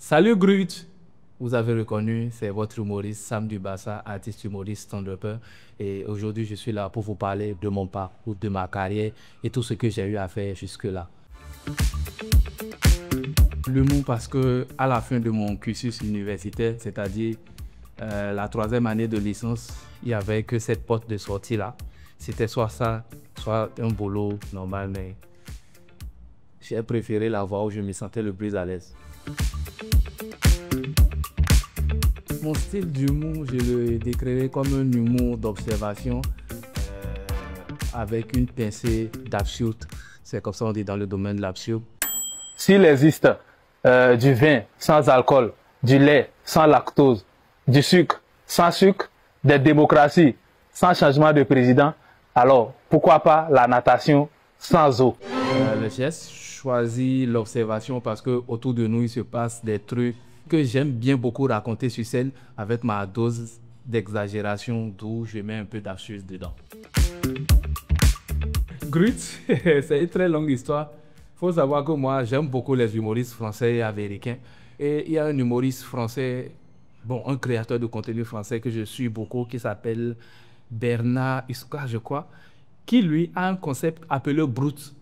Salut Grut! Vous avez reconnu, c'est votre humoriste Sam Dubassa, artiste humoriste stand-upper. Et aujourd'hui, je suis là pour vous parler de mon parcours, de ma carrière et tout ce que j'ai eu à faire jusque-là. L'humour parce que à la fin de mon cursus universitaire, c'est-à-dire la 3e année de licence, il n'y avait que cette porte de sortie-là. C'était soit ça, soit un boulot normal, mais j'ai préféré la voie où je me sentais le plus à l'aise. Mon style d'humour, je le décrirais comme un humour d'observation avec une pincée d'absurde. C'est comme ça on dit dans le domaine de l'absurde. S'il existe du vin sans alcool, du lait sans lactose, du sucre sans sucre, des démocraties sans changement de président, alors pourquoi pas la natation sans eau? J'ai choisi l'observation parce que autour de nous il se passe des trucs que j'aime bien beaucoup raconter sur scène avec ma dose d'exagération, d'où je mets un peu d'absurde dedans. Grut, c'est une très longue histoire. Il faut savoir que moi, j'aime beaucoup les humoristes français et américains. Et il y a un humoriste français, bon, un créateur de contenu français que je suis beaucoup, qui s'appelle Bernard Isca, je crois, qui lui a un concept appelé Brut,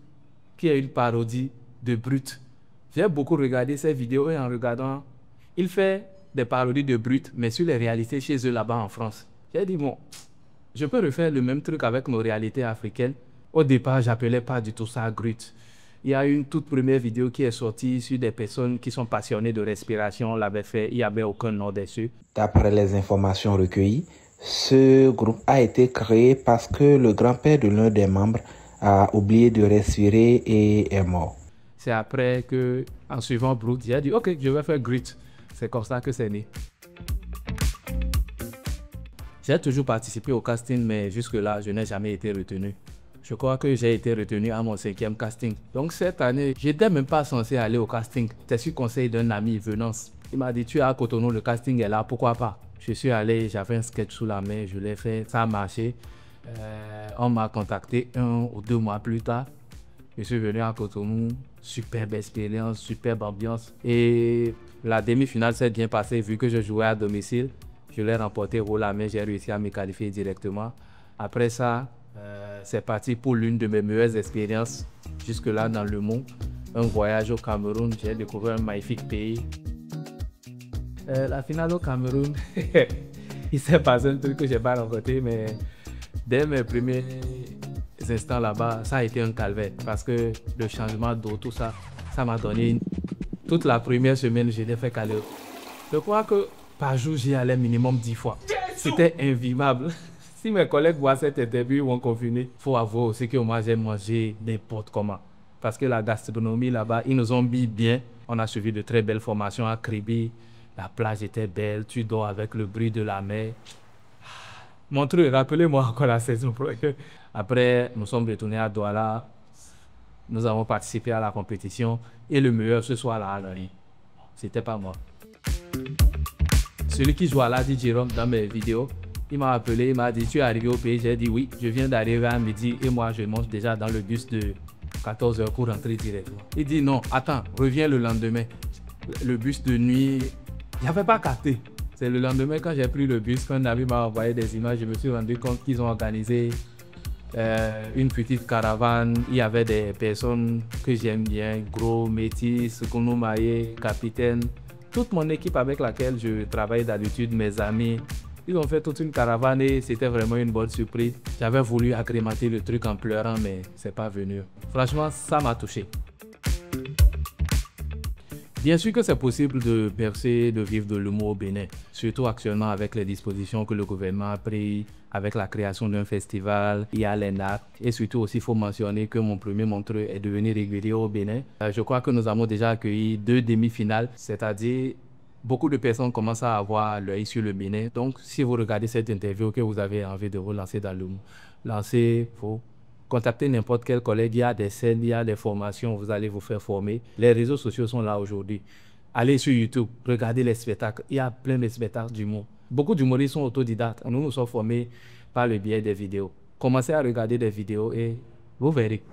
qui est une parodie de Brut. J'ai beaucoup regardé ses vidéos et en regardant, il fait des parodies de Brut, mais sur les réalités chez eux là-bas en France. J'ai dit, bon, je peux refaire le même truc avec nos réalités africaines. Au départ, j'appelais pas du tout ça Grut. Il y a une toute première vidéo qui est sortie sur des personnes qui sont passionnées de respiration. On l'avait fait, il n'y avait aucun nom dessus. D'après les informations recueillies, ce groupe a été créé parce que le grand-père de l'un des membres a oublié de respirer et est mort. C'est après que, en suivant Brut, j'ai dit, ok, je vais faire Grut. C'est comme ça que c'est né. J'ai toujours participé au casting, mais jusque-là, je n'ai jamais été retenu. Je crois que j'ai été retenu à mon 5e casting. Donc cette année, je n'étais même pas censé aller au casting. C'était sur conseil d'un ami, Venance. Il m'a dit, tu es à Cotonou, le casting est là, pourquoi pas? Je suis allé, j'avais un sketch sous la main, je l'ai fait, ça a marché. On m'a contacté 1 ou 2 mois plus tard. Je suis venu à Cotonou, superbe expérience, superbe ambiance. Et la demi-finale s'est bien passée vu que je jouais à domicile. Je l'ai remporté haut la main, j'ai réussi à me qualifier directement. Après ça, c'est parti pour l'une de mes meilleures expériences jusque-là dans le monde. Un voyage au Cameroun, j'ai découvert un magnifique pays. La finale au Cameroun, il s'est passé un truc que je n'ai pas rencontré, mais dès mes premiers instants là-bas, ça a été un calvaire parce que le changement d'eau, tout ça, ça m'a donné toute la première semaine, je l'ai fait caler. Je crois que par jour, j'y allais minimum 10 fois. C'était invivable. Si mes collègues voient cette interview, ils vont confiner. Il faut avouer aussi que moi, j'ai mangé n'importe comment. Parce que la gastronomie là-bas, ils nous ont mis bien. On a suivi de très belles formations à Kribi. La plage était belle, tu dors avec le bruit de la mer. Montreux, rappelez-moi encore la saison prochaine. Après, nous sommes retournés à Douala. Nous avons participé à la compétition. Et le meilleur ce soir-là, c'était pas moi. Celui qui joue à la DJ Rom dans mes vidéos, il m'a appelé, il m'a dit, tu es arrivé au pays? J'ai dit oui, je viens d'arriver à midi et moi je monte déjà dans le bus de 14h pour rentrer directement. Il dit non, attends, reviens le lendemain. Le bus de nuit, il n'y avait pas capté. C'est le lendemain quand j'ai pris le bus, quand Navi m'a envoyé des images, je me suis rendu compte qu'ils ont organisé une petite caravane. Il y avait des personnes que j'aime bien, Gros, Métis, Kounou-Maye, Capitaine. Toute mon équipe avec laquelle je travaille d'habitude, mes amis, ils ont fait toute une caravane et c'était vraiment une bonne surprise. J'avais voulu agrémenter le truc en pleurant, mais c'est pas venu. Franchement, ça m'a touché. Bien sûr que c'est possible de percer, de vivre de l'humour au Bénin, surtout actuellement avec les dispositions que le gouvernement a prises, avec la création d'un festival, il y a l'ENAC, et surtout aussi il faut mentionner que mon premier montreux est devenu régulier au Bénin. Je crois que nous avons déjà accueilli 2 demi-finales, c'est-à-dire beaucoup de personnes commencent à avoir l'œil sur le Bénin. Donc si vous regardez cette interview que vous avez envie de vous lancer dans l'humour, faut contacter n'importe quel collègue, il y a des scènes, il y a des formations, vous allez vous faire former. Les réseaux sociaux sont là aujourd'hui. Allez sur YouTube, regardez les spectacles, il y a plein de spectacles d'humour. Beaucoup d'humoristes sont autodidactes, nous nous sommes formés par le biais des vidéos. Commencez à regarder des vidéos et vous verrez.